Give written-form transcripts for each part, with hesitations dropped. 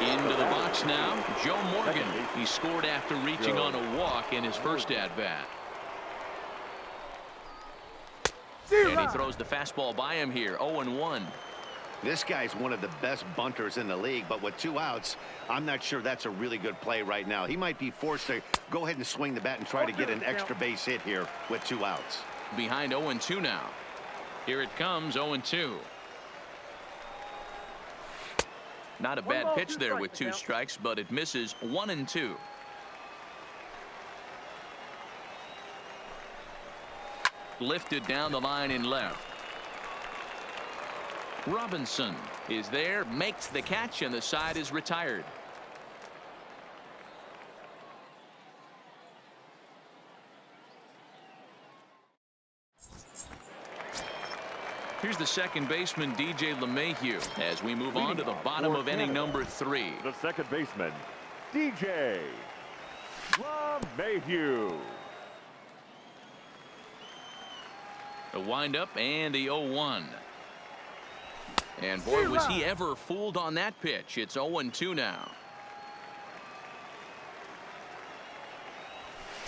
Into the box now, Joe Morgan. He scored after reaching on a walk in his first at-bat. And he throws the fastball by him here, 0-1. This guy's one of the best bunters in the league, but with 2 outs, I'm not sure that's a really good play right now. He might be forced to go ahead and swing the bat and try to get an extra base hit here with 2 outs. Behind 0-2 now. Here it comes, 0-2. Not a bad pitch there with 2 strikes, but it misses 1-2. Lifted down the line in left. Robinson is there, makes the catch, and the side is retired. Here's the second baseman, DJ LeMahieu, as we move on to the bottom of inning number 3. The second baseman, DJ LeMahieu. The windup and the 0-1. And boy, was he ever fooled on that pitch. It's 0-2 now.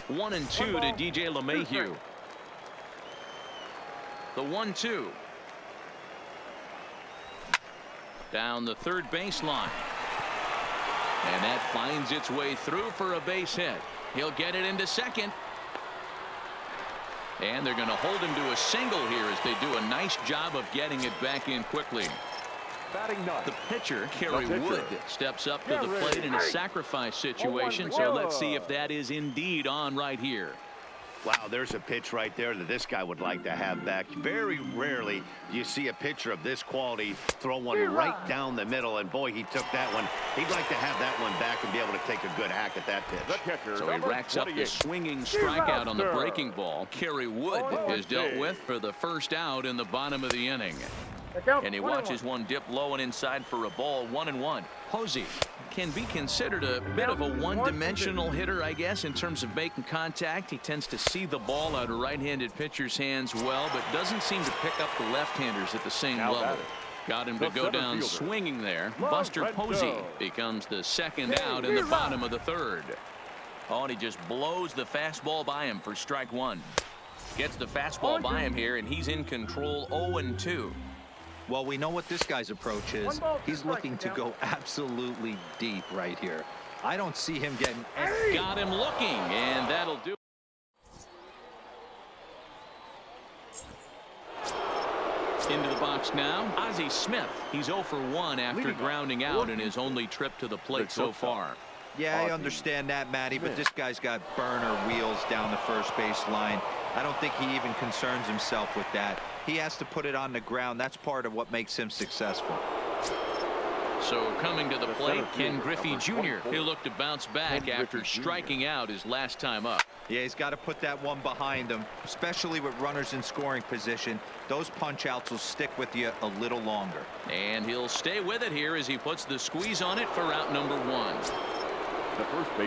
1-2 to DJ LeMahieu. The 1-2. Down the third baseline. And that finds its way through for a base hit. He'll get it into second. And they're going to hold him to a single here as they do a nice job of getting it back in quickly. The pitcher, Kerry Wood, steps up to the plate in a sacrifice situation. So let's see if that is indeed on right here. Wow, there's a pitch right there that this guy would like to have back. Very rarely do you see a pitcher of this quality throw one right down the middle, and boy, he took that one. He'd like to have that one back and be able to take a good hack at that pitch. So he racks up the swinging strikeout on the breaking ball. Kerry Wood is dealt with for the first out in the bottom of the inning. And he watches one dip low and inside for a ball, 1-1. Posey can be considered a bit of a one-dimensional hitter, I guess, in terms of making contact. He tends to see the ball out of right-handed pitcher's hands well, but doesn't seem to pick up the left-handers at the same level. Got him to go down swinging there. Buster Posey becomes the second out in the bottom of the third. Oh, and he just blows the fastball by him for strike 1. Gets the fastball by him here, and he's in control, 0-2. Well, we know what this guy's approach is. He's looking to go absolutely deep right here. I don't see him getting... Got him looking, and that'll do. Into the box now, Ozzie Smith. He's 0 for 1 after grounding out in his only trip to the plate so far. Yeah, I understand that, Matty, but this guy's got burner wheels down the first base line. I don't think he even concerns himself with that. He has to put it on the ground. That's part of what makes him successful. So coming to the plate, Ken Griffey Jr. He'll look to bounce back after striking out his last time up. Yeah, he's got to put that one behind him, especially with runners in scoring position. Those punch outs will stick with you a little longer. And he'll stay with it here as he puts the squeeze on it for out number 1.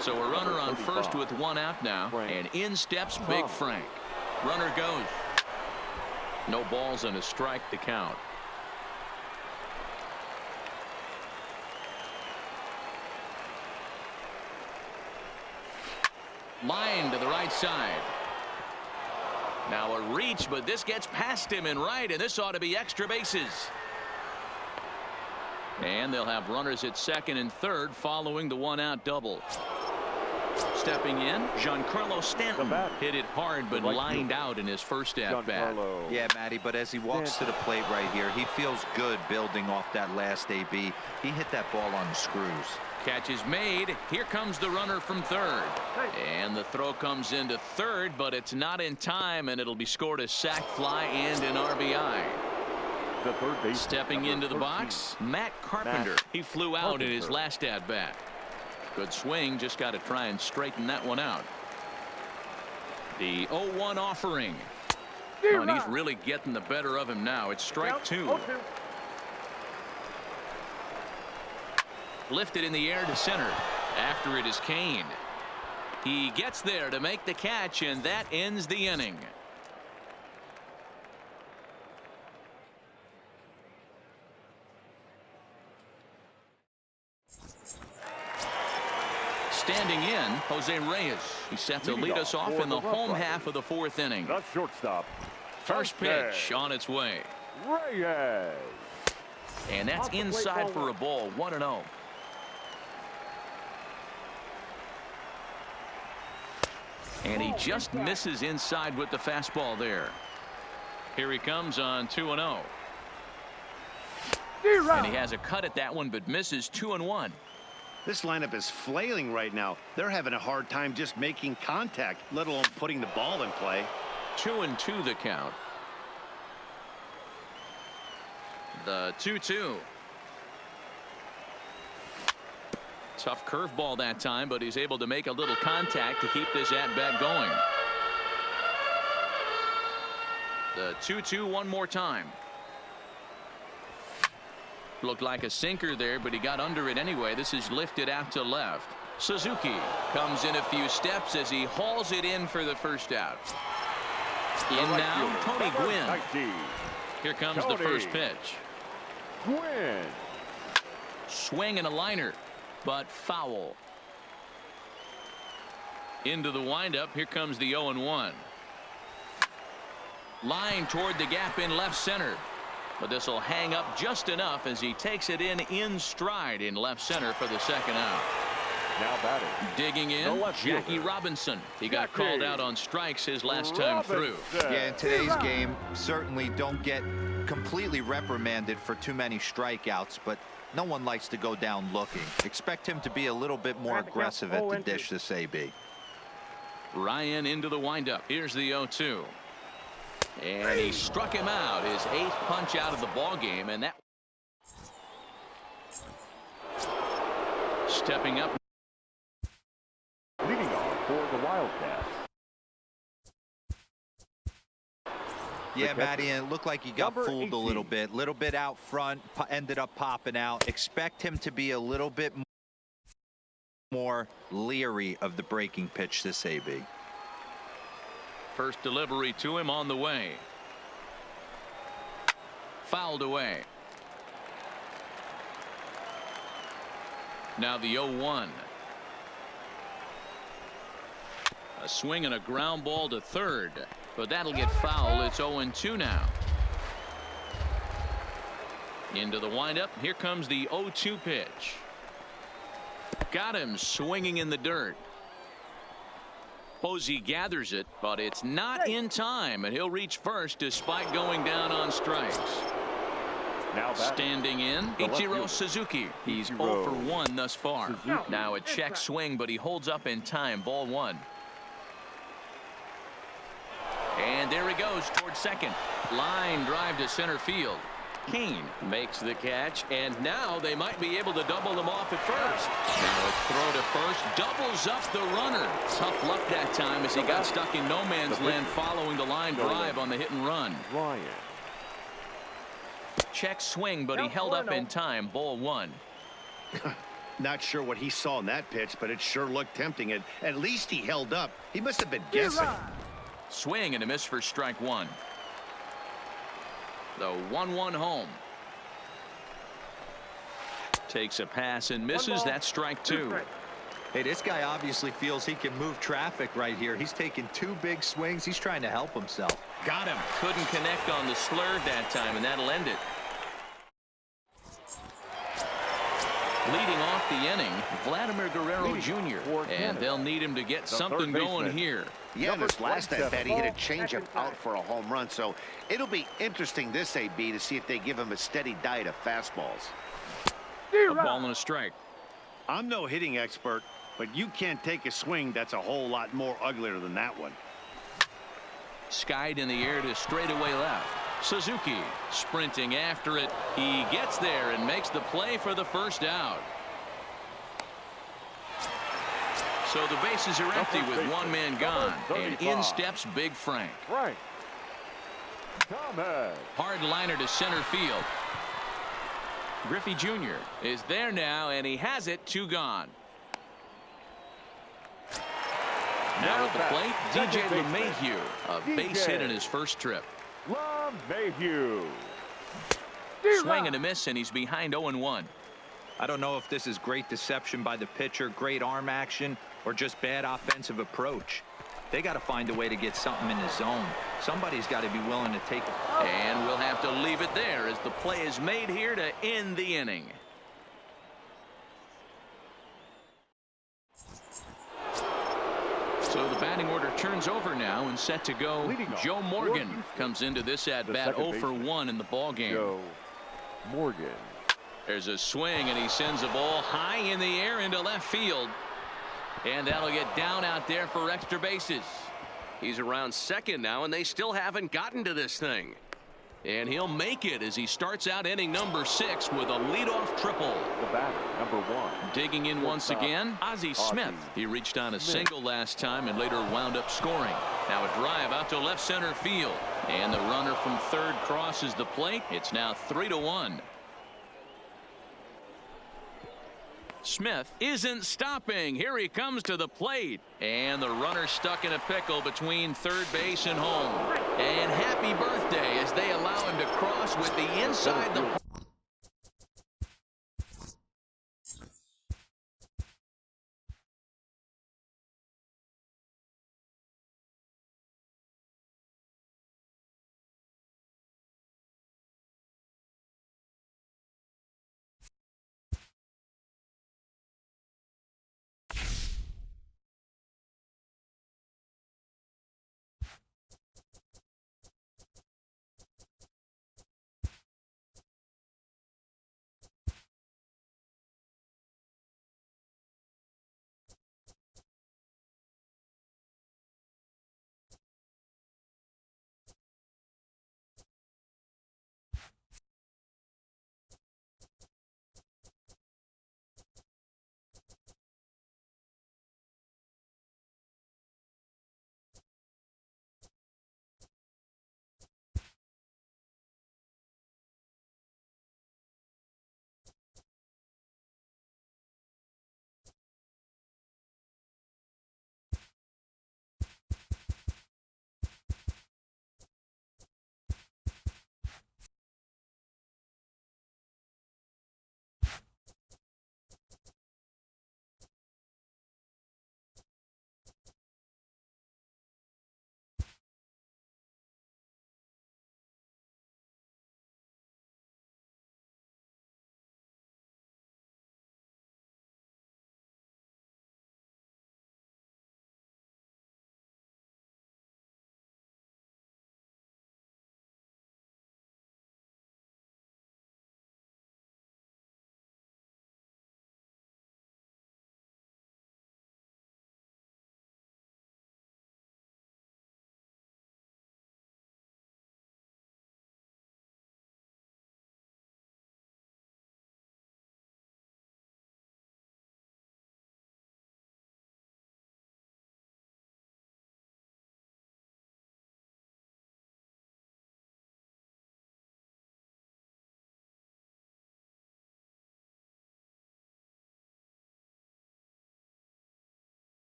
So a runner on first with 1 out now, and in steps Big Frank. Runner goes. No balls and a strike to count. Line to the right side. Now a reach, but this gets past him and right, and this ought to be extra bases. And they'll have runners at second and third following the 1-out double. Stepping in, Giancarlo Stanton hit it hard but lined out in his first at-bat. Yeah, Matty, but as he walks to the plate right here, he feels good building off that last AB. He hit that ball on the screws. Catch is made. Here comes the runner from third. And the throw comes into third, but it's not in time, and it'll be scored a sac fly and an RBI. The third base, stepping into the box, Matt Carpenter. He flew out in his last at-bat. Good swing, just got to try and straighten that one out. The 0-1 offering. Oh, and he's really getting the better of him now. It's strike 2. Lifted in the air to center. After it is Kane. He gets there to make the catch, and that ends the inning. Standing in, Jose Reyes. He's set to lead us off in the home half of the fourth inning. The shortstop. First pitch on its way. Reyes. And that's inside for a ball. 1-0. And he just misses inside with the fastball there. Here he comes on 2-0. And he has a cut at that one, but misses 2-1. This lineup is flailing right now. They're having a hard time just making contact, let alone putting the ball in play. 2-2 the count. The 2-2. Tough curveball that time, but he's able to make a little contact to keep this at-bat going. The 2-2 one more time. Looked like a sinker there, but he got under it anyway. This is lifted out to left. Suzuki comes in a few steps as he hauls it in for the first out. In now, Tony Gwynn. Here comes the first pitch. Gwynn. Swing and a liner, but foul. Into the windup. Here comes the 0-1. Line toward the gap in left center. But this will hang up just enough as he takes it in stride in left center for the second out. Now batting. Digging in, Jackie Robinson. He got called out on strikes his last time through. Yeah, in today's game, certainly don't get completely reprimanded for too many strikeouts, but no one likes to go down looking. Expect him to be a little bit more aggressive at the dish this AB. Ryan into the windup. Here's the 0-2. And he struck him out, his 8th punch out of the ball game, and that stepping up. Leading off for the Wildcats. Yeah, Matty, and it looked like he got fooled 18. a little bit out front, ended up popping out. Expect him to be a little bit more leery of the breaking pitch this AB. First delivery to him on the way. Fouled away. Now the 0-1. A swing and a ground ball to third, but that'll get foul. It's 0-2 now. Into the windup. Here comes the 0-2 pitch. Got him swinging in the dirt. Posey gathers it, but it's not in time, and he'll reach first despite going down on strikes. Now standing in, Ichiro Suzuki. He's 0 for 1 thus far. Now a check swing, but he holds up in time. Ball 1. And there he goes towards second. Line drive to center field. Kane makes the catch, and now they might be able to double them off at first. Now a throw to first doubles up the runner. Tough luck that time as he got stuck in no man's land following the line drive on the hit and run. Ryan. Check swing, but he held up in time. Ball 1. Not sure what he saw in that pitch, but it sure looked tempting. And at least he held up. He must have been guessing. Swing and a miss for strike 1. The 1-1 home. Takes a pass and misses. That's strike 2. Hey, this guy obviously feels he can move traffic right here. He's taking 2 big swings. He's trying to help himself. Got him. Couldn't connect on the slurve that time, and that'll end it. Leading off the inning, Vladimir Guerrero Jr. And they'll need him to get something going here. Yeah, in his last at bat, he hit a changeup out for a home run. So it'll be interesting this AB to see if they give him a steady diet of fastballs. A ball and a strike. I'm no hitting expert, but you can't take a swing that's a whole lot more uglier than that one. Skied in the air to straightaway left. Suzuki sprinting after it. He gets there and makes the play for the first out. So the bases are empty with one man gone, and in steps Big Frank. Right. Thomas. Hard liner to center field. Griffey Jr. is there now, and he has it. 2 gone. Now at the plate, DJ LeMahieu, a base hit in his first trip. LeMahieu. Swing and a miss, and he's behind 0-1. I don't know if this is great deception by the pitcher, great arm action, or just bad offensive approach. They got to find a way to get something in the zone. Somebody's got to be willing to take it. And we'll have to leave it there as the play is made here to end the inning. So the batting order turns over now and set to go. Joe Morgan comes into this at-bat 0 for 1 in the ballgame. Joe Morgan. There's a swing, and he sends a ball high in the air into left field. And that'll get down out there for extra bases. He's around second now, and they still haven't gotten to this thing. And he'll make it as he starts out inning number 6 with a leadoff triple. The batter, number 1. Digging in once again, Ozzie Smith. He reached on a single last time and later wound up scoring. Now a drive out to left center field. And the runner from third crosses the plate. It's now 3-1. Smith isn't stopping. Here he comes to the plate. And the runner stuck in a pickle between third base and home. And happy birthday as they allow him to cross with the inside the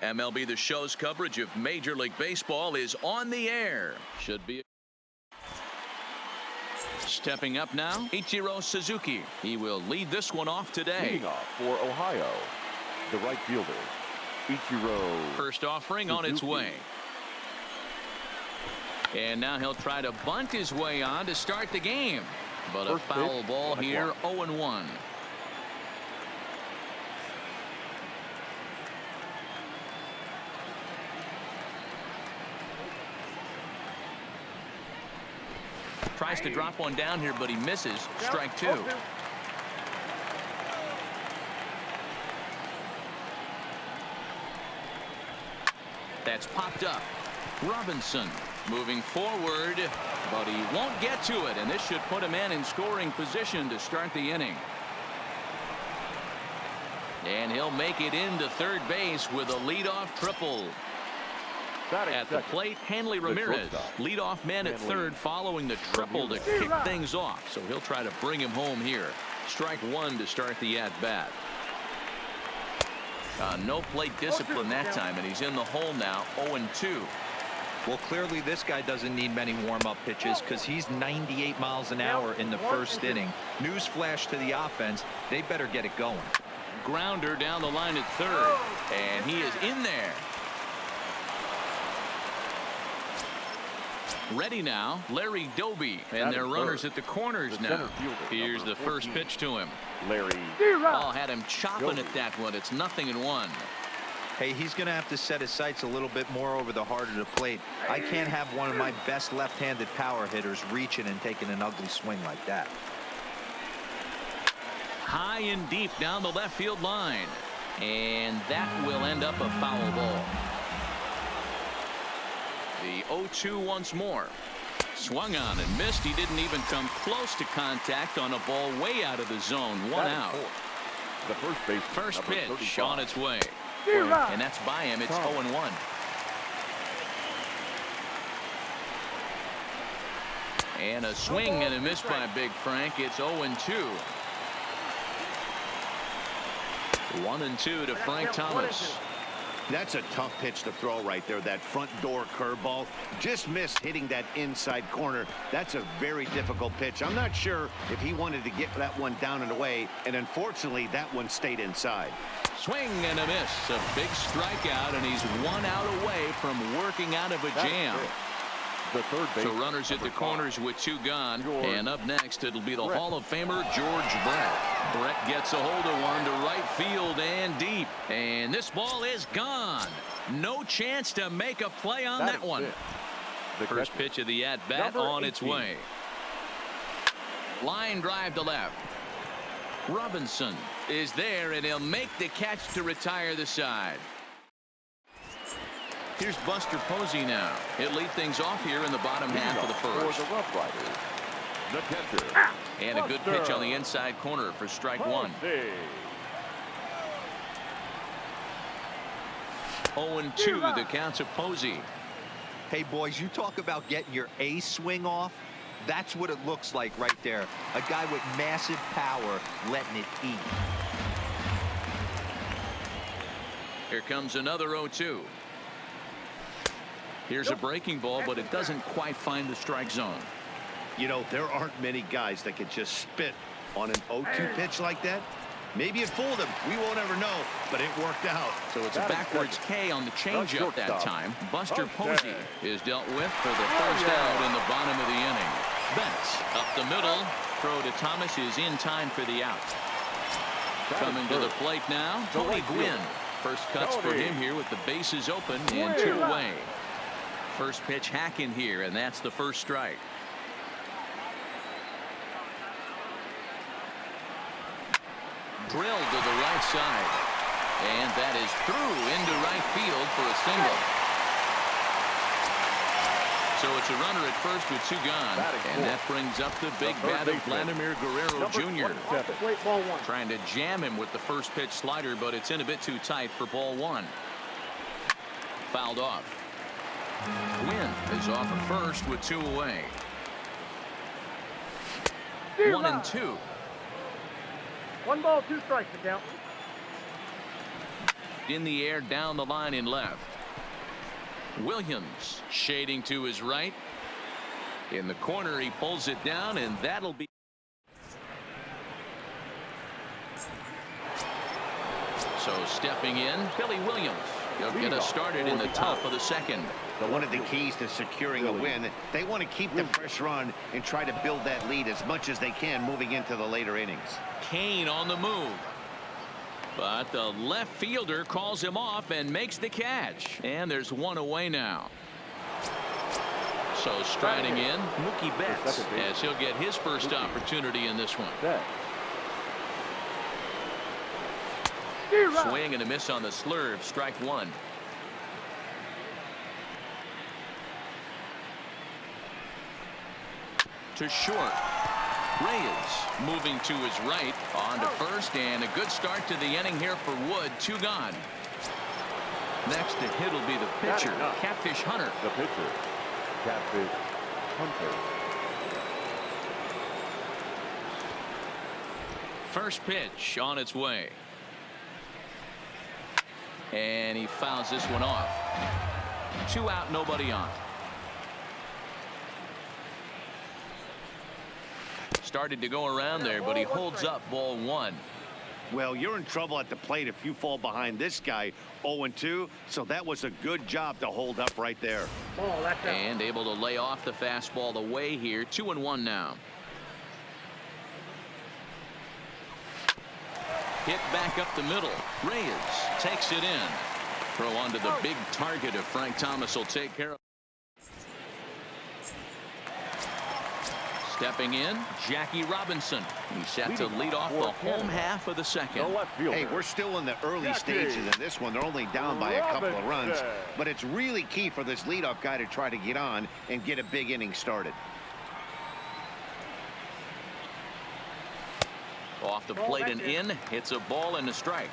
MLB The Show's coverage of Major League Baseball is on the air. Should be. Stepping up now, Ichiro Suzuki. He will lead this one off today. Leading off for Ohio, the right fielder, Ichiro. First offering Suzuki. on its way. And now he'll try to bunt his way on to start the game. But a foul ball here, 0-1. Tries to drop one down here, but he misses. Strike two. That's popped up. Robinson moving forward, but he won't get to it, and this should put a man in scoring position to start the inning. And he'll make it into third base with a leadoff triple. At the plate, Hanley Ramirez, leadoff man at third following the triple to kick things off. So he'll try to bring him home here. Strike one to start the at-bat. No plate discipline that time, and he's in the hole now, 0-2. Well, clearly this guy doesn't need many warm-up pitches because he's 98 miles an hour in the first inning. Newsflash to the offense, they better get it going. Grounder down the line at third, and he is in there. Ready now, Larry Doby, and their runners at the corners now. Here's the first pitch to him. Larry. Oh, had him chopping at that one. It's 0-1. Hey, he's going to have to set his sights a little bit more over the heart of the plate. I can't have one of my best left-handed power hitters reaching and taking an ugly swing like that. High and deep down the left field line. And that will end up a foul ball. The 0-2 once more. Swung on and missed. He didn't even come close to contact on a ball way out of the zone. One out. The first pitch on its way. And that's by him. It's 0-1. And a swing and a miss by Big Frank. It's 0-2. 1-2 to Frank Thomas. That's a tough pitch to throw right there. That front door curveball just missed hitting that inside corner. That's a very difficult pitch. I'm not sure if he wanted to get that one down and away, and unfortunately that one stayed inside. Swing and a miss. A big strikeout, and he's 1 out away from working out of a jam. The third base. So runners at the corners with 2 gone. And up next, it'll be the Hall of Famer, George Brett. Brett gets a hold of one to right field and deep. And this ball is gone. No chance to make a play on that one. First pitch of the at-bat on its way. Line drive to left. Robinson is there, and he'll make the catch to retire the side. Here's Buster Posey now. He'll lead things off here in the bottom half of the first. For the Rough Riders, the catcher. And a good pitch on the inside corner for strike one. 0-2 the count of Posey. Hey, boys, you talk about getting your A swing off. That's what it looks like right there. A guy with massive power letting it eat. Here comes another 0-2. Here's a breaking ball, but it doesn't quite find the strike zone. You know, there aren't many guys that can just spit on an 0-2 pitch like that. Maybe it fooled him. We won't ever know, but it worked out. So it's a backwards K on the changeup that time. Buster Posey is dealt with for the first out in the bottom of the inning. Betts up the middle. Throw to Thomas is in time for the out. Coming to the plate now, Tony Gwynn. First cuts for him here with the bases open and 2 away. First pitch hacking here, and that's the first strike. Drilled to the right side, and that is through into right field for a single. So it's a runner at first with 2 gone, and that brings up the big bat of Vladimir Guerrero Jr. Trying to jam him with the first pitch slider, but it's in a bit too tight for ball 1. Fouled off. Gwynn is off at first with 2 away. 1-2. 1 ball, 2 strikes to count. in the air down the line in left. Williams shading to his right. In the corner, he pulls it down, and that'll be. So stepping in, Billy Williams. He'll get us started in the top of the second. One of the keys to securing a win, they want to keep the pressure on and try to build that lead as much as they can moving into the later innings. Kane on the move. But the left fielder calls him off and makes the catch. And there's one away now. So striding in, Mookie Betts, as he'll get his first opportunity in this one. Swing and a miss on the slurve. Strike one. To short. Reyes moving to his right. On to first, and a good start to the inning here for Wood. 2 gone. Next to hit will be the pitcher, Catfish Hunter. The pitcher, Catfish Hunter. First pitch on its way. And he fouls this one off. 2 out, nobody on. Started to go around there, but he holds up ball 1. Well, you're in trouble at the plate if you fall behind this guy 0-2, so that was a good job to hold up right there. And able to lay off the fastball away here. 2-1 now. Hit back up the middle. Reyes takes it in. Throw onto the big target of Frank Thomas will take care of. Stepping in, Jackie Robinson. He's set to lead off the home half of the second. Hey, we're still in the early stages of this one. They're only down by a couple of runs, but it's really key for this leadoff guy to try to get on and get a big inning started. Off the plate and in. Hits a ball and a strike.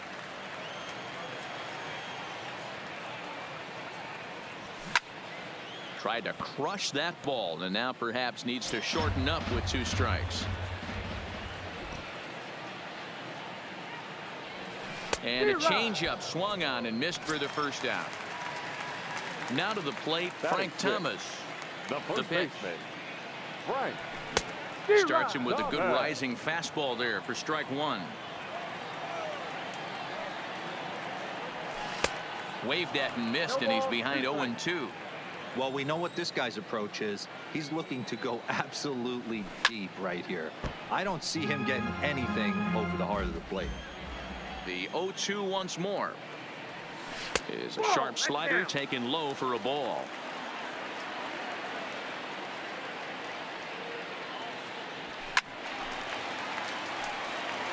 Tried to crush that ball, and now perhaps needs to shorten up with 2 strikes. And a changeup swung on and missed for the first out. Now to the plate, Frank Thomas. The pitch. baseman, Frank. Starts him with a good rising fastball there for strike 1. Waved at and missed, and he's behind 0-2. Well, we know what this guy's approach is. He's looking to go absolutely deep right here. I don't see him getting anything over the heart of the plate. The 0-2 once more. Is a sharp slider taken low for a ball.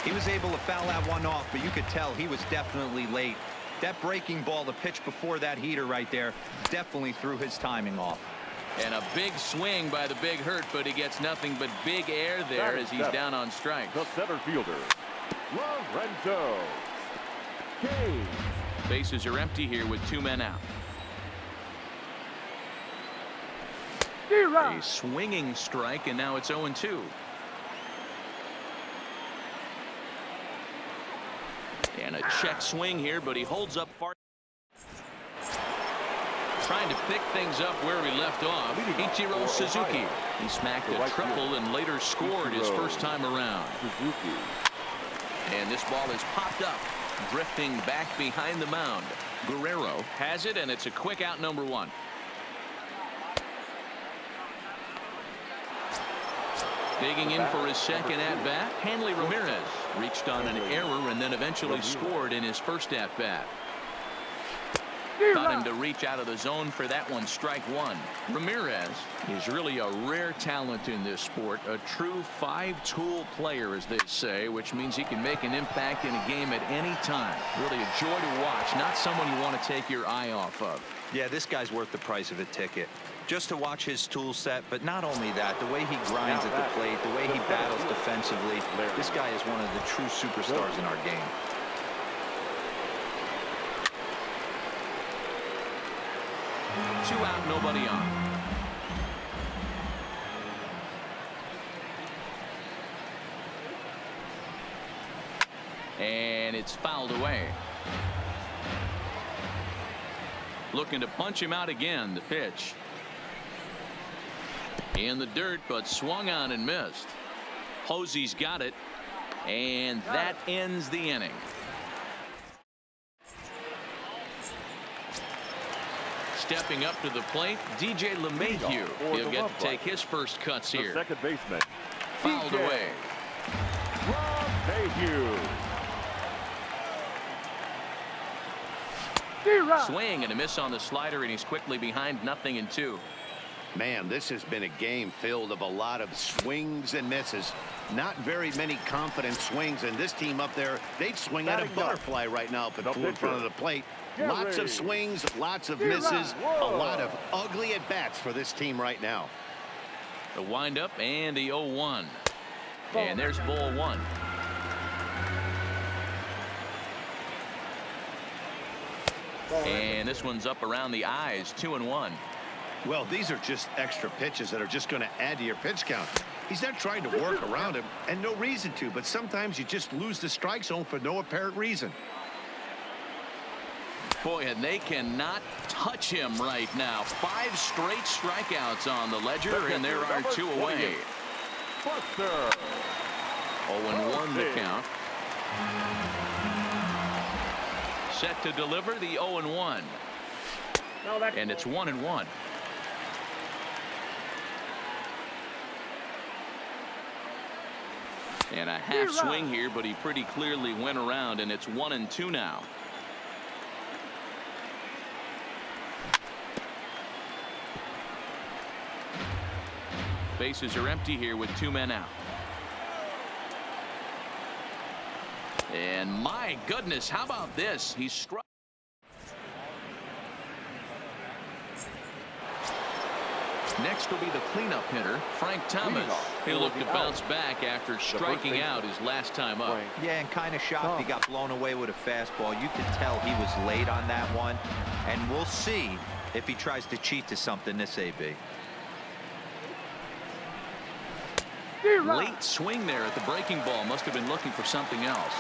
He was able to foul that one off, but you could tell he was definitely late. That breaking ball, the pitch before that heater right there, definitely threw his timing off. And a big swing by the Big Hurt, but he gets nothing but big air there as he's down on strikes. The center fielder, Lorenzo Kane. Bases are empty here with 2 men out. A swinging strike, and now it's 0-2. And a check swing here, but he holds up far. Trying to pick things up where he left off. Ichiro Suzuki. He smacked a triple and later scored his first time around. And this ball is popped up, drifting back behind the mound. Guerrero has it, and it's a quick out, number 1. Digging in for his second at-bat, Hanley Ramirez reached on an error and then eventually scored in his first at-bat. Got him to reach out of the zone for that one. Strike 1. Ramirez is really a rare talent in this sport, a true 5-tool player, as they say, which means he can make an impact in a game at any time. Really a joy to watch, not someone you want to take your eye off of. Yeah, this guy's worth the price of a ticket. Just to watch his tool set, but not only that, the way he grinds at the plate, the way he battles defensively, this guy is one of the true superstars in our game. Two out, nobody on. And it's fouled away. Looking to punch him out again. The pitch. In the dirt, but swung on and missed. Posey's got it. And that ends the inning. Stepping up to the plate, DJ LeMahieu. He'll get to take his first cuts here. Second baseman. Fouled away. LeMahieu. Swing and a miss on the slider, and he's quickly behind 0-2. Man, this has been a game filled of a lot of swings and misses. Not very many confident swings, and this team up there, they'd swing at a butterfly right now if it flew in front of the plate. Lots of swings, lots of misses, a lot of ugly at-bats for this team right now. The windup and the 0-1. And there's ball one. And this one's up around the eyes, 2-1. Well, these are just extra pitches that are just going to add to your pitch count. He's not trying to work around him, and no reason to, but sometimes you just lose the strike zone for no apparent reason. Boy, and they cannot touch him right now. 5 straight strikeouts on the ledger, and there are 2 away. 0-1 the count. Set to deliver the 0-1. And it's 1-1. And a half swing here, but he pretty clearly went around, and it's 1-2 now. Bases are empty here with 2 men out. And my goodness, how about this? He struck. Next will be the cleanup hitter, Frank Thomas. He'll look to bounce back after striking out his last time up. Yeah, and kind of shocked he got blown away with a fastball. You could tell he was late on that one. And we'll see if he tries to cheat to something this AB. Late swing there at the breaking ball. Must have been looking for something else.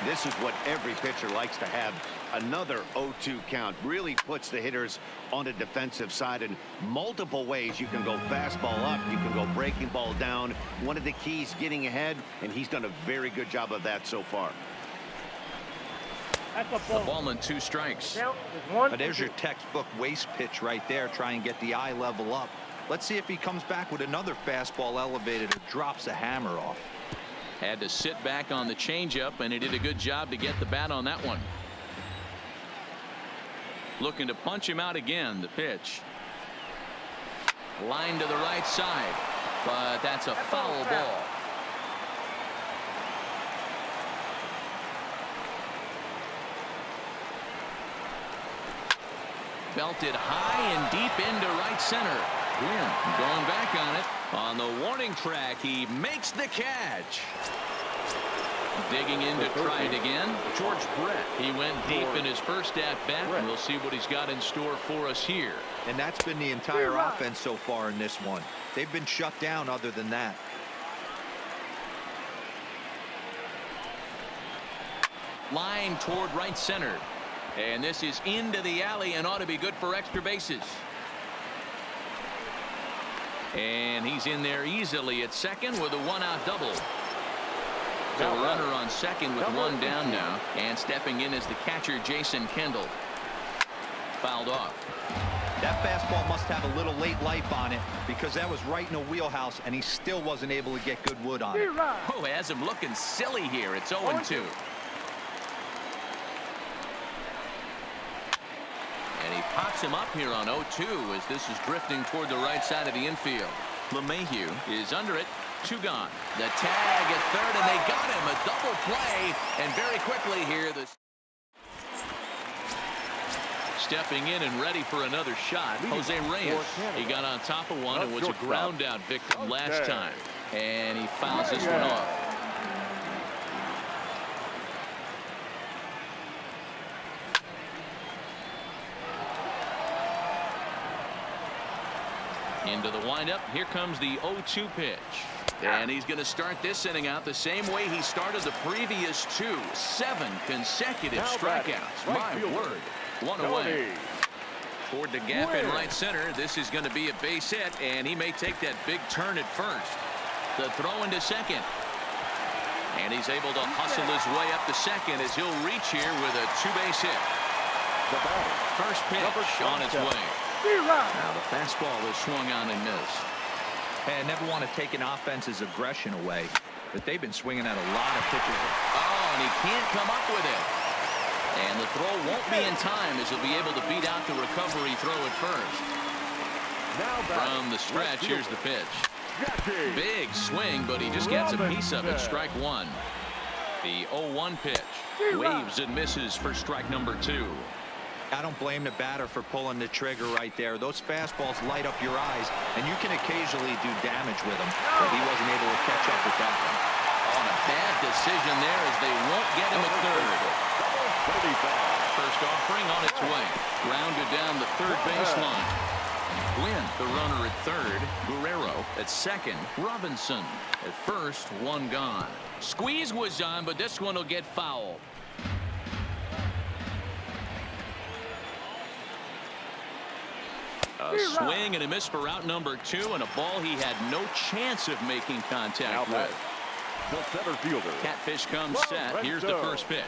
This is what every pitcher likes to have. Another 0-2 count really puts the hitters on the defensive side in multiple ways. You can go fastball up, you can go breaking ball down. One of the keys, getting ahead, and he's done a very good job of that so far. The ball and 2 strikes. But there's your textbook waste pitch right there. Try and get the eye level up. Let's see if he comes back with another fastball elevated or drops a hammer off. Had to sit back on the changeup, and he did a good job to get the bat on that one. Looking to punch him out again. The pitch. Line to the right side, but that's a foul ball. Belted high and deep into right center. Gwynn going back on it. On the warning track, he makes the catch. Digging in to try it again, George Brett. He went deep in his first at-bat, and we'll see what he's got in store for us here. And that's been the entire offense so far in this one. They've been shut down other than that. Line toward right center. And this is into the alley and ought to be good for extra bases. And he's in there easily at second with a 1-out double. So a runner on second with 1 down now. And stepping in is the catcher, Jason Kendall. Fouled off. That fastball must have a little late life on it because that was right in the wheelhouse, and he still wasn't able to get good wood on it. Oh, has him looking silly here. It's 0-2. And he pops him up here on 0-2 as this is drifting toward the right side of the infield. LeMahieu is under it. 2 gone. The tag at third, and they got him. A double play. And very quickly here, stepping in and ready for another shot, Jose Reyes. He got on top of one and was a ground out victim last time. And he fouls this one off. Into the windup. Here comes the 0-2 pitch. And he's going to start this inning out the same way he started the previous 2. 7 consecutive strikeouts. My word. 1 away. Toward the gap in right center. This is going to be a base hit, and he may take that big turn at first. The throw into second. And he's able to hustle his way up to second as he'll reach here with a two-base hit. The batter, First pitch on its way. Now the fastball is swung on and missed. Hey, I never want to take an offense's aggression away, but they've been swinging at a lot of pitches. Oh, and he can't come up with it. And the throw won't be in time as he'll be able to beat out the recovery throw at first. From the stretch, here's the pitch. Big swing, but he just gets a piece of it. Strike one. The 0-1 pitch. Waves and misses for strike number 2. I don't blame the batter for pulling the trigger right there. Those fastballs light up your eyes, and you can occasionally do damage with them, but he wasn't able to catch up with that one. On a bad decision there as they won't get him at third. First offering on its way. Grounded down the third baseline. Win the runner at third. Guerrero at second. Robinson at first. One gone. Squeeze was on, but this one will get fouled. A swing and a miss for out number 2, and a ball he had no chance of making contact with. The center fielder. Catfish comes set. Here's the first pitch.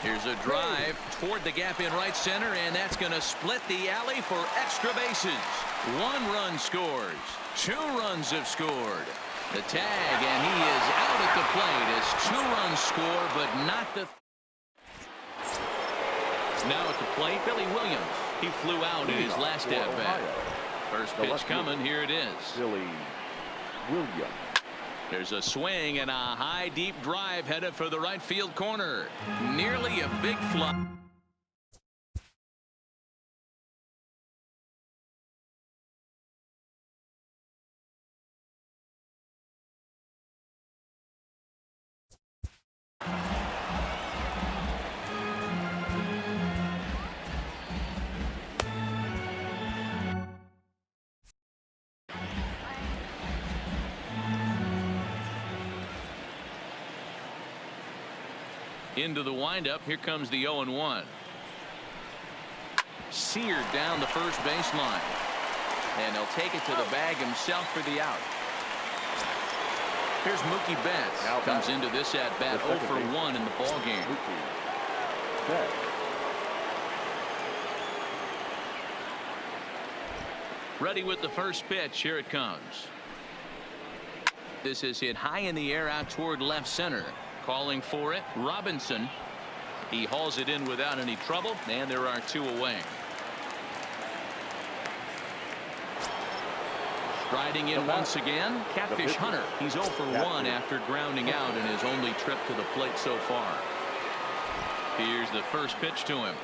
Here's a drive toward the gap in right center, and that's going to split the alley for extra bases. 1 run scores. 2 runs have scored. The tag, and he is out at the plate as 2 runs score, but not the... Now at the plate, Billy Williams. He flew out in his last at-bat. First pitch coming. Here it is. Billy Williams. There's a swing and a high deep drive headed for the right field corner. Nearly a big fly. Into the windup. Here comes the 0-1. Seared down the first baseline. And he'll take it to the bag himself for the out. Here's Mookie Betts. Comes into this at bat 0 for 1 in the ball game. Ready with the first pitch. Here it comes. This is hit high in the air out toward left center. Calling for it, Robinson. He hauls it in without any trouble, and there are 2 away. Striding in once again, Catfish Hunter. He's 0 for 1 after grounding out in his only trip to the plate so far. Here's the first pitch to him.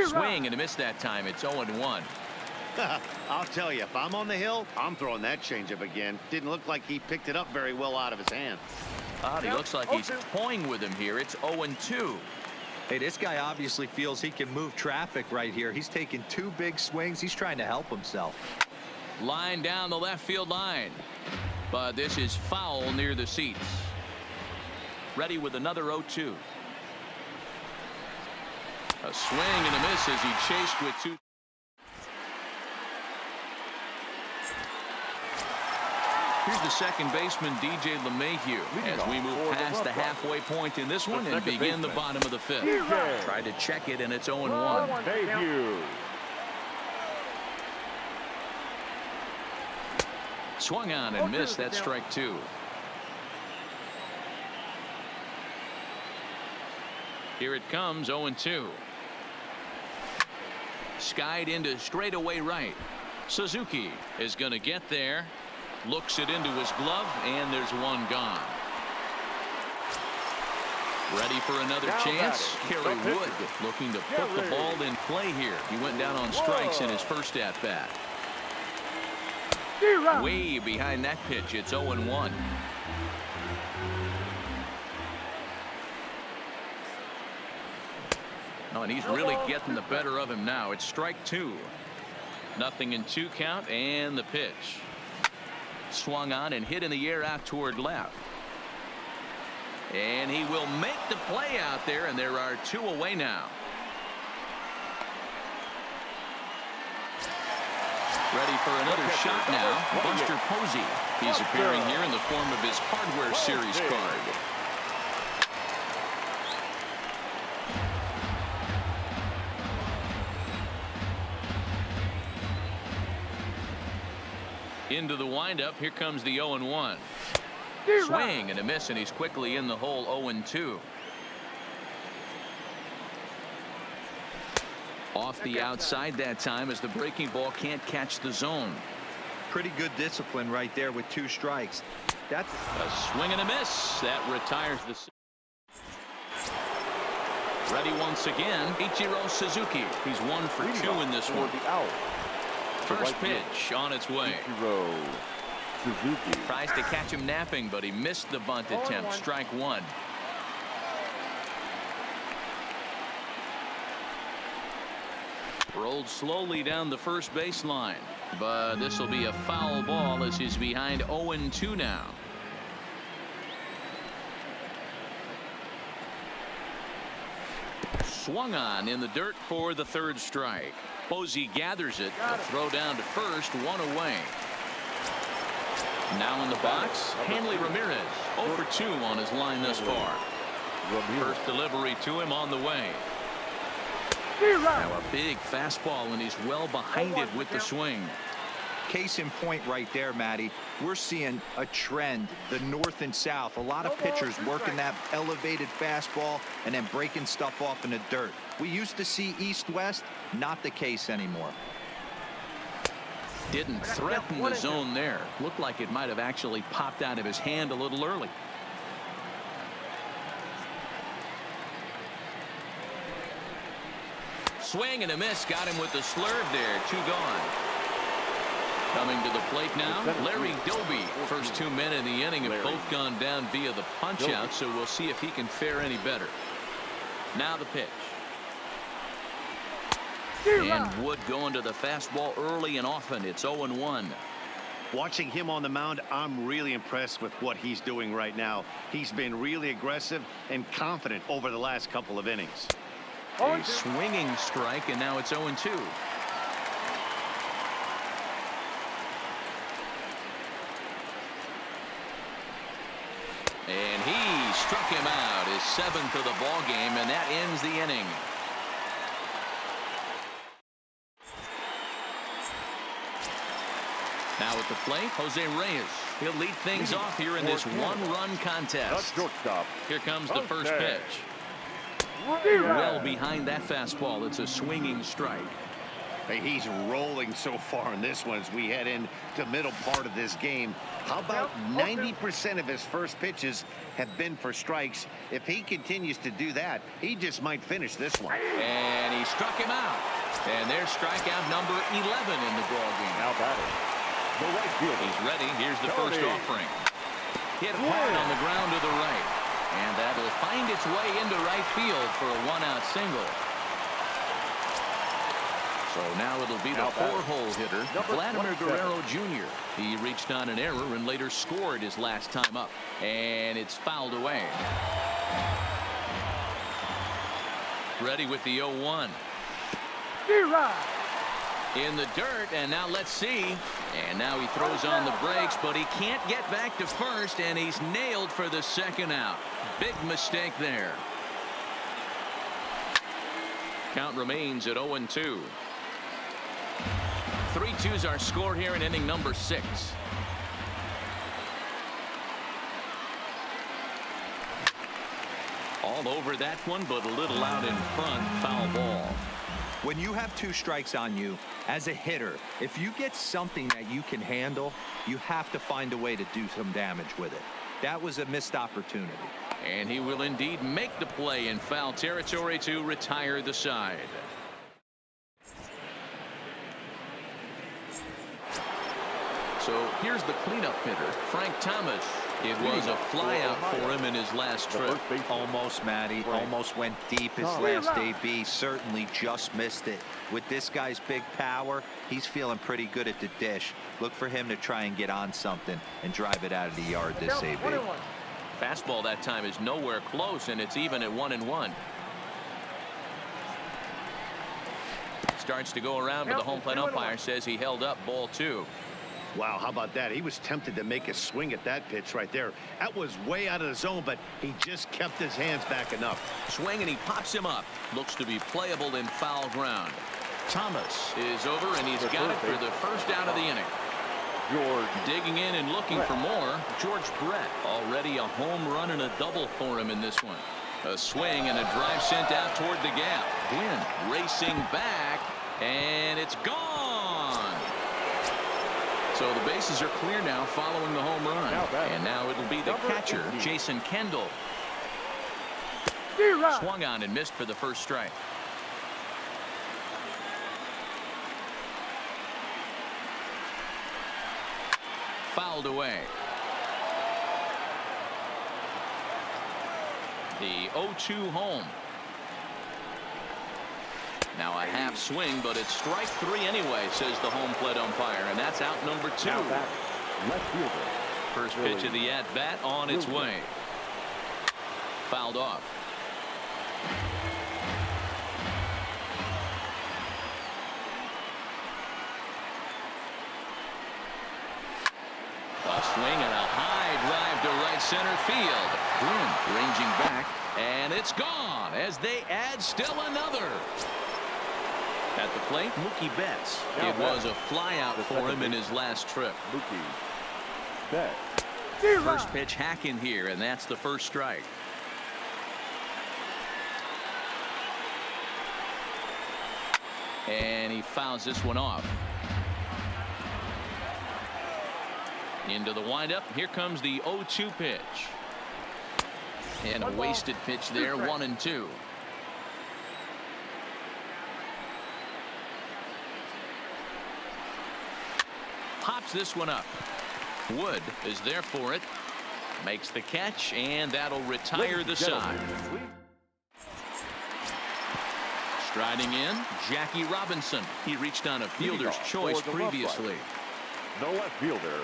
Swing and a miss that time. It's 0-1. I'll tell you, if I'm on the hill, I'm throwing that changeup again. Didn't look like he picked it up very well out of his hand. He looks like he's toying with him here. It's 0-2. Hey, this guy obviously feels he can move traffic right here. He's taking 2 big swings. He's trying to help himself. Line down the left field line. But this is foul near the seats. Ready with another 0-2. A swing and a miss as he chased with 2. Here's the second baseman, DJ LeMahieu, as we move past the halfway point in this one and begin the bottom of the 5th. Tried to check it, and it's 0-1. Swung on and missed. That's strike 2. Here it comes, 0-2. Skied into straightaway right. Suzuki is going to get there. Looks it into his glove, and there's 1 gone. Ready for another chance. Kerry Wood looking to put the ball in play here. He went down on strikes in his first at-bat. Way behind that pitch. It's 0-1. Oh, and he's really getting the better of him now. It's strike 2. 0-2 count, and the pitch. Swung on and hit in the air out toward left. And he will make the play out there, and there are 2 away now. Ready for another shot now. Buster Posey. He's appearing here in the form of his Hardware Series card. Into the windup. Here comes the 0-1. Swing and a miss, and he's quickly in the hole. 0-2. Off the outside that time as the breaking ball can't catch the zone. Pretty good discipline right there with 2 strikes. That's a swing and a miss. That retires the. Ready once again. Ichiro Suzuki. He's 1 for 2 in this one. First pitch on its way. Ichiro Suzuki tries to catch him napping, but he missed the bunt attempt. Strike 1. Rolled slowly down the first baseline, but this will be a foul ball as he's behind 0-2 now. Swung on in the dirt for the 3rd strike. Posey gathers it. A throw down to first, 1 away. Now in the box, Hanley Ramirez. 0 for 2 on his line thus far. First delivery to him on the way. Now a big fastball, and he's well behind it with the swing. Case in point right there, Matty. We're seeing a trend, the north and south. A lot of pitchers working that elevated fastball and then breaking stuff off in the dirt. We used to see east-west, not the case anymore. Didn't threaten the zone there. Looked like it might have actually popped out of his hand a little early. Swing and a miss. Got him with the slurve there. 2 gone. Coming to the plate now, Larry Doby. First 2 men in the inning have both gone down via the punch out, so we'll see if he can fare any better. Now the pitch. And Wood going to the fastball early and often. It's 0-1. Watching him on the mound, I'm really impressed with what he's doing right now. He's been really aggressive and confident over the last couple of innings. A swinging strike, and now it's 0-2. And he struck him out, his 7th of the ball game, and that ends the inning. Now at the plate, Jose Reyes. He'll lead things off here in this 1-run contest. Here comes the first pitch. Well behind that fastball. It's a swinging strike. Hey, he's rolling so far in this one as we head into the middle part of this game. How about 90% of his first pitches have been for strikes? If he continues to do that, he just might finish this one. And he struck him out. And there's strikeout number 11 in the ball game. Now batting, the right fielder. He's ready. Here's the first offering. Hit hard on the ground to the right. And that'll find its way into right field for a 1-out single. So now it'll be the 4-hole hitter, Vladimir Guerrero Jr. He reached on an error and later scored his last time up. And it's fouled away. Ready with the 0-1. In the dirt, and now let's see. And now he throws on the brakes, but he can't get back to first, and he's nailed for the 2nd out. Big mistake there. Count remains at 0-2. 3-2's our score here in inning number 6. All over that one, but a little out in front. Foul ball. When you have 2 strikes on you, as a hitter, if you get something that you can handle, you have to find a way to do some damage with it. That was a missed opportunity. And he will indeed make the play in foul territory to retire the side. So here's the cleanup hitter, Frank Thomas. It was a flyout for him in his last trip. Almost, Matty. Almost went deep his last AB. Certainly just missed it. With this guy's big power, he's feeling pretty good at the dish. Look for him to try and get on something and drive it out of the yard this AB. Fastball that time is nowhere close, and it's even at 1-1. Starts to go around, but the home plate umpire says he held up ball 2. Wow, how about that? He was tempted to make a swing at that pitch right there. That was way out of the zone, but he just kept his hands back enough. Swing, and he pops him up. Looks to be playable in foul ground. Thomas is over, and he's got it for the first out of the inning. George. Digging in and looking for more. George Brett. Already a home run and a double for him in this one. A swing and a drive sent out toward the gap. Gwynn racing back, and it's gone. So the bases are clear now following the home run. And now it'll be the catcher, Jason Kendall. Swung on and missed for the first strike. Fouled away. The 0-2 home. Now a half swing, but it's strike 3 anyway, says the home plate umpire, and that's out number 2. Left fielder. First pitch of the at-bat on its way. Fouled off. A swing and a high drive to right center field. Gwynn ranging back, and it's gone as they add still another. At the plate, Mookie Betts. It was a flyout for him in his last trip. Mookie Betts. First pitch hack in here, and that's the first strike. And he fouls this one off. Into the windup. Here comes the 0-2 pitch. And a wasted pitch there, 1-2. Pops this one up. Wood is there for it. Makes the catch, and that'll retire the side. Striding in, Jackie Robinson. He reached on a fielder's choice previously. The left fielder,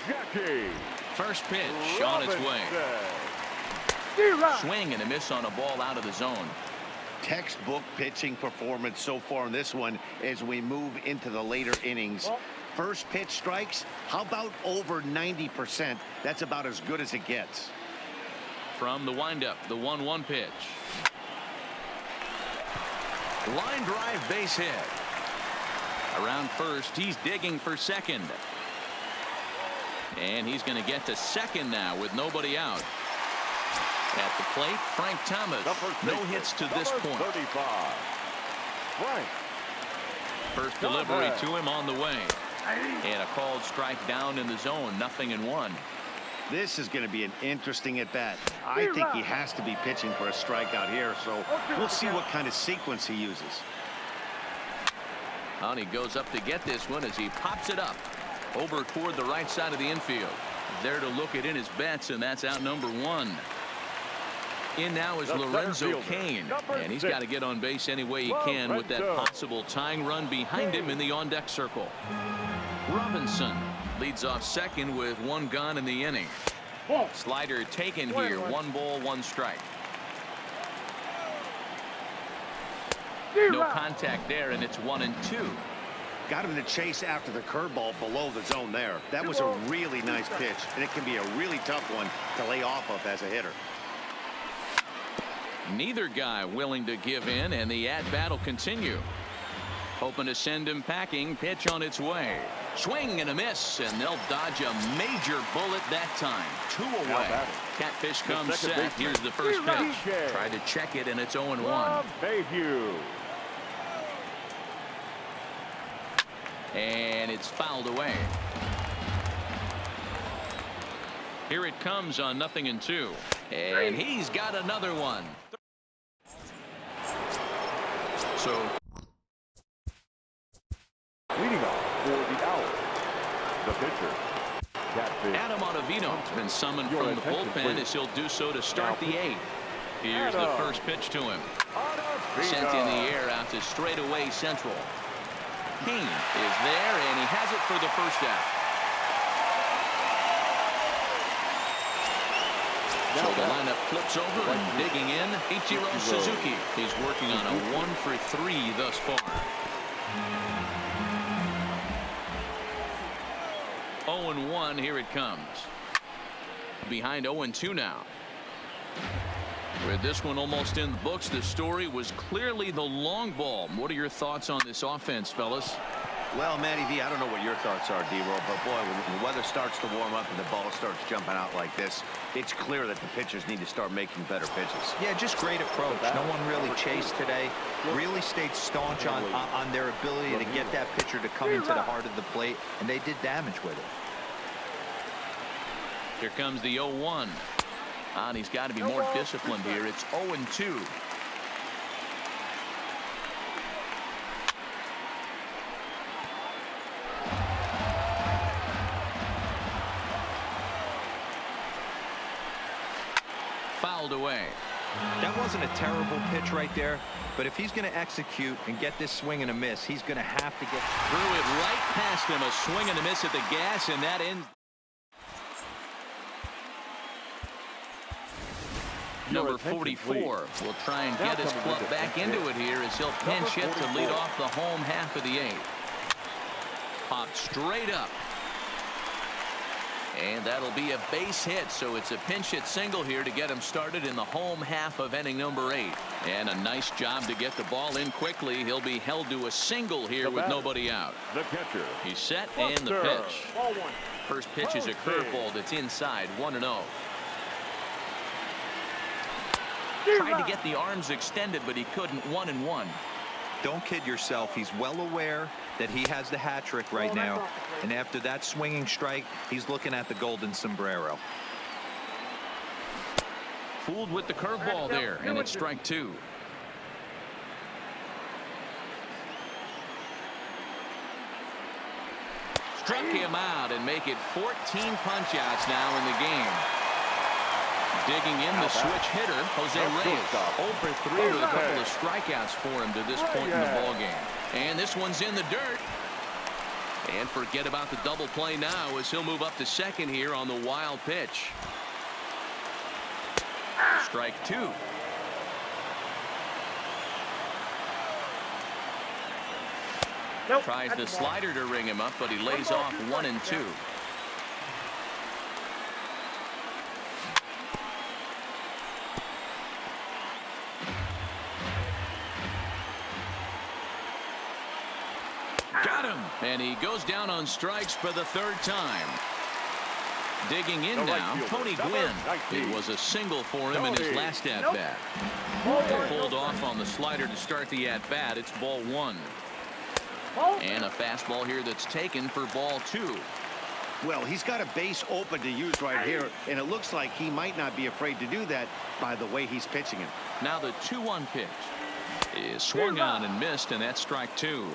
Jackie. First pitch on its way. Swing and a miss on a ball out of the zone. Textbook pitching performance so far in this one as we move into the later innings. First pitch strikes, how about over 90%? That's about as good as it gets. From the windup, the 1-1 pitch. Line drive, base hit. Around first, he's digging for second. And he's going to get to second now with nobody out. At the plate, Frank Thomas. No hits to this point. 35. Frank. First delivery to him on the way. And a called strike down in the zone, 0-1. This is going to be an interesting at-bat. I think he has to be pitching for a strikeout here, so we'll see what kind of sequence he uses. And he goes up to get this one as he pops it up over toward the right side of the infield. There to look it in his bets, and that's out number 1. In now is Lorenzo Cain, and he's got to get on base any way he can with that possible tying run behind him in the on-deck circle. Robinson leads off second with 1 gone in the inning. Slider taken here, 1 ball, 1 strike. No contact there, and it's 1-2. Got him to chase after the curveball below the zone there. That was a really nice pitch, and it can be a really tough one to lay off of as a hitter. Neither guy willing to give in, and the at-bat will continue. Hoping to send him packing. Pitch on its way. Swing and a miss, and they'll dodge a major bullet that time. 2 away. Catfish comes set. Here's the first pitch. Tried to check it, and it's 0-1. And it's fouled away. Here it comes on 0-2. And he's got another one. So leading off for the out, the pitcher, Catfish. Adam Ottavino has been summoned from the bullpen as he'll do so to start the 8th. Here's the first pitch to him. Sent in the air out to straightaway central. Cain is there, and he has it for the first out. So the lineup flips over, and digging in, Ichiro Suzuki. He's working on a 1 for 3 thus far. 0-1. Here it comes. Behind 0-2 now. With this one almost in the books, the story was clearly the long ball. What are your thoughts on this offense, fellas? Well, Matty V, I don't know what your thoughts are, D-Roll, but boy, when the weather starts to warm up and the ball starts jumping out like this, it's clear that the pitchers need to start making better pitches. Yeah, just great approach. No one really chased today. Really stayed staunch on their ability to get that pitcher to come into the heart of the plate, and they did damage with it. Here comes the 0-1. And he's got to be more disciplined here. It's 0-2. Fouled away. That wasn't a terrible pitch right there, but if he's going to execute and get this swing and a miss, he's going to have to get threw it right past him. A swing and a miss at the gas, and that ends. Number 44 will try and get his club back into it here as he'll pinch hit to lead off the home half of the 8th. Popped straight up. And that'll be a base hit, so it's a pinch hit single here to get him started in the home half of inning number 8. And a nice job to get the ball in quickly. He'll be held to a single here with nobody out. The catcher. He's set and the pitch. First pitch is a curveball that's inside, 1-0. Tried to get the arms extended, but he couldn't. 1-1. Don't kid yourself. He's well aware that he has the hat trick right now. And after that swinging strike, he's looking at the golden sombrero. Fooled with the curveball there, and it's strike 2. Struck him out and make it 14 punch-outs now in the game. Digging in the switch hitter, Jose Reyes. 0-for-3 with a couple of strikeouts for him to this point in the ballgame. And this one's in the dirt. And forget about the double play now as he'll move up to second here on the wild pitch. Strike 2. Tries the slider to ring him up, but he lays off 1-2. Got him, and he goes down on strikes for the 3rd time. Digging in now, Tony Gwynn. It was a single for him in his last at-bat. He pulled off on the slider to start the at-bat. It's ball 1. And a fastball here that's taken for ball 2. Well, he's got a base open to use right here, and it looks like he might not be afraid to do that by the way he's pitching it. Now the 2-1 pitch is swung on and missed, and that's strike 2.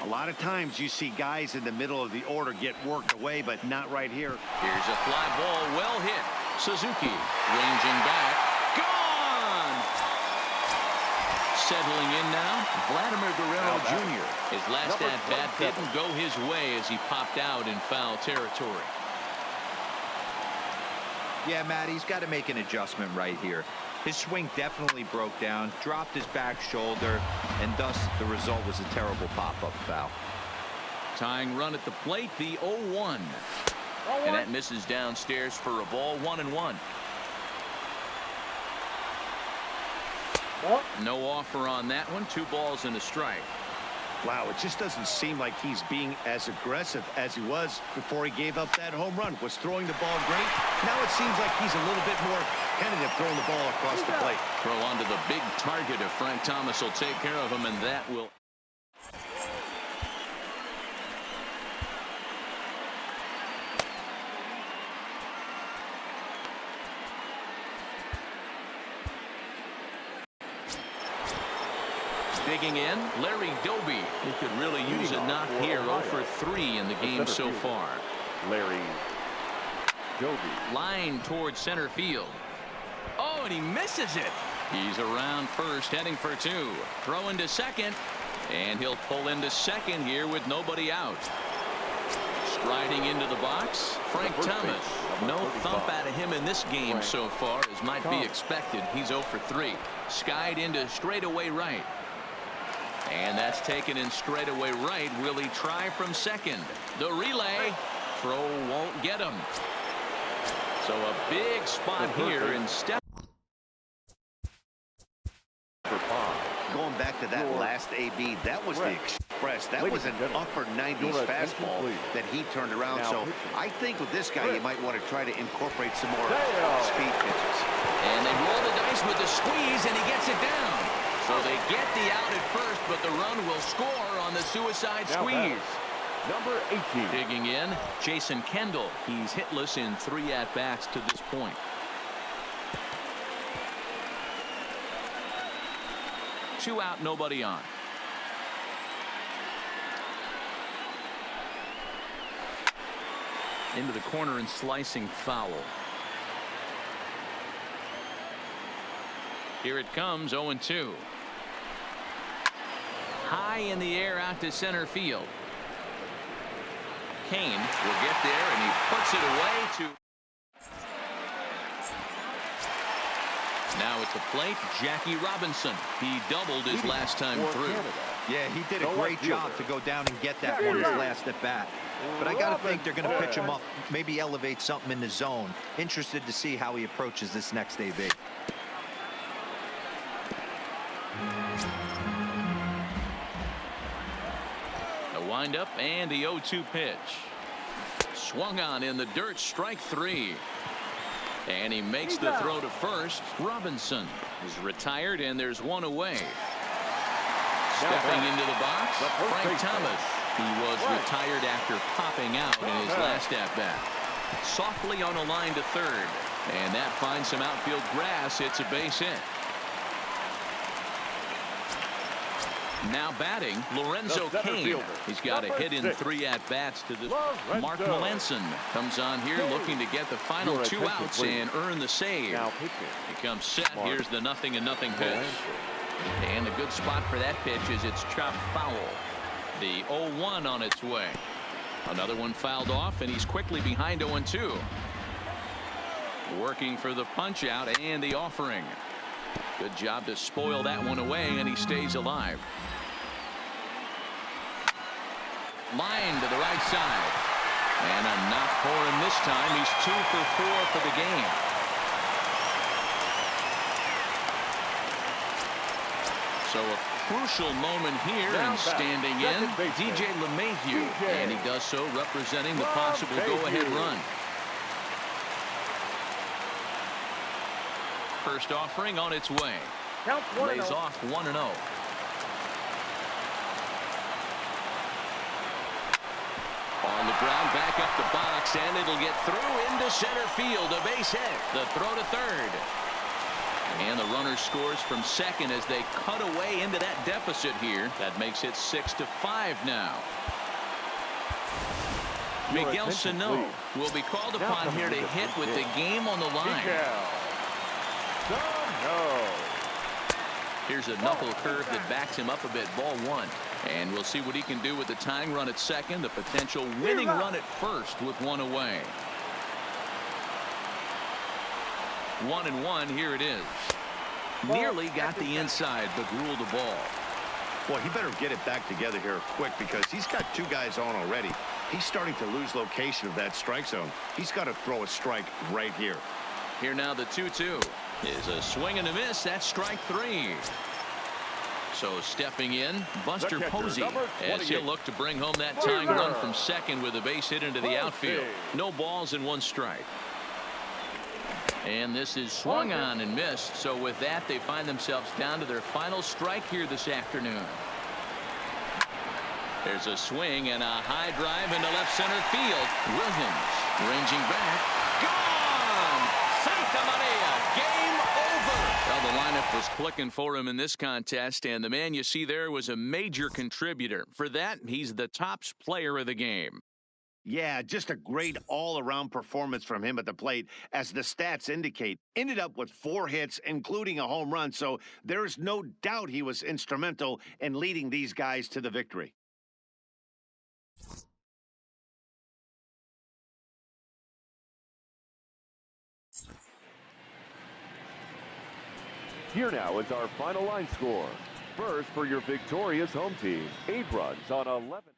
A lot of times you see guys in the middle of the order get worked away, but not right here. Here's a fly ball, well hit. Suzuki ranging back. Gone! Settling in now, Vladimir Guerrero Jr. His last at-bat didn't go his way as he popped out in foul territory. Yeah, Matt, he's got to make an adjustment right here. His swing definitely broke down, dropped his back shoulder, and thus the result was a terrible pop-up foul. Tying run at the plate, the 0-1. And that misses downstairs for a ball, 1-1. No offer on that one. 2 balls and a strike. Wow, it just doesn't seem like he's being as aggressive as he was before he gave up that home run. Was throwing the ball great. Now it seems like he's a little bit more tentative throwing the ball across the plate. Throw onto the big target if Frank Thomas will take care of him, and that will. Digging in, Larry Doby. He could really use a knock here. 0-for-3 in the game so far. Larry Doby. Line towards center field. Oh, and he misses it. He's around first, heading for 2. Throw into second, and he'll pull into second here with nobody out. Striding into the box, Frank Thomas. No thump out of him in this game so far, as might be expected. He's 0-for-3. Skied into straightaway right. And that's taken in straightaway right. Will he try from second? The relay. throw won't get him. So a big spot here and step. Going back to that last AB, that was the express. That was an upper 90s fastball that he turned around. So I think with this guy, you might want to try to incorporate some more speed pitches. And they roll the dice with the squeeze, and he gets it down. So they get the out at first, but the run will score on the suicide squeeze. Number 18. Digging in, Jason Kendall. He's hitless in 3 at-bats to this point. Two out, nobody on. Into the corner and slicing foul. Here it comes, 0-2. High in the air out to center field. Kane will get there, and he puts it away to. Now at the plate, Jackie Robinson. He doubled his last time through. Yeah, he did a great job to go down and get that one his last at bat. But I got to think they're going to pitch him up, maybe elevate something in the zone. Interested to see how he approaches this next AB. The windup and the 0-2 pitch. Swung on in the dirt, strike 3. And he makes the throw to first. Robinson is retired, and there's one away. Stepping into the box, Frank Thomas. He was retired after popping out in his last at-bat. Softly on a line to third, and that finds some outfield grass. It's a base hit. Now batting, Lorenzo Kane. He's got a hit in 3 at-bats to this. Mark Melanson comes on here looking to get the final 2 outs and earn the save. He comes set. Here's the 0-0 pitch. And a good spot for that pitch is it's chopped foul. The 0-1 on its way. Another one fouled off, and he's quickly behind 0-2. Working for the punch out and the offering. Good job to spoil that one away, and he stays alive. Line to the right side. And a knock for him this time. He's 2 for 4 for the game. So a crucial moment here, and standing in, DJ LeMahieu. And he does so representing the possible go-ahead run. First offering on its way. Lays off 1-0. On the ground, back up the box, and it'll get through into center field. A base hit. The throw to third. And the runner scores from second as they cut away into that deficit here. That makes it 6-5 now. Miguel Sano will be called upon here to hit with the game on the line. Here's a knuckle curve that backs him up a bit. Ball 1. And we'll see what he can do with the tying run at second. The potential winning run at first with 1 away. 1-1. Here it is. Nearly got the inside, but ruled the ball. Boy, he better get it back together here quick, because he's got 2 guys on already. He's starting to lose location of that strike zone. He's got to throw a strike right here. Here now the 2-2 is a swing and a miss. That's strike 3. So stepping in, Buster Posey, as he'll look to bring home that tying run from second with a base hit into the outfield. No balls and 1 strike. And this is swung on and missed. So with that, they find themselves down to their final strike here this afternoon. There's a swing and a high drive into left center field. Williams ranging back. Gone! Santa Maria! Game over! Well, the lineup was clicking for him in this contest, and the man you see there was a major contributor. For that, he's the top player of the game. Yeah, just a great all-around performance from him at the plate, as the stats indicate. Ended up with 4 hits, including a home run, so there's no doubt he was instrumental in leading these guys to the victory. Here now is our final line score. First, for your victorious home team, 8 runs on 11.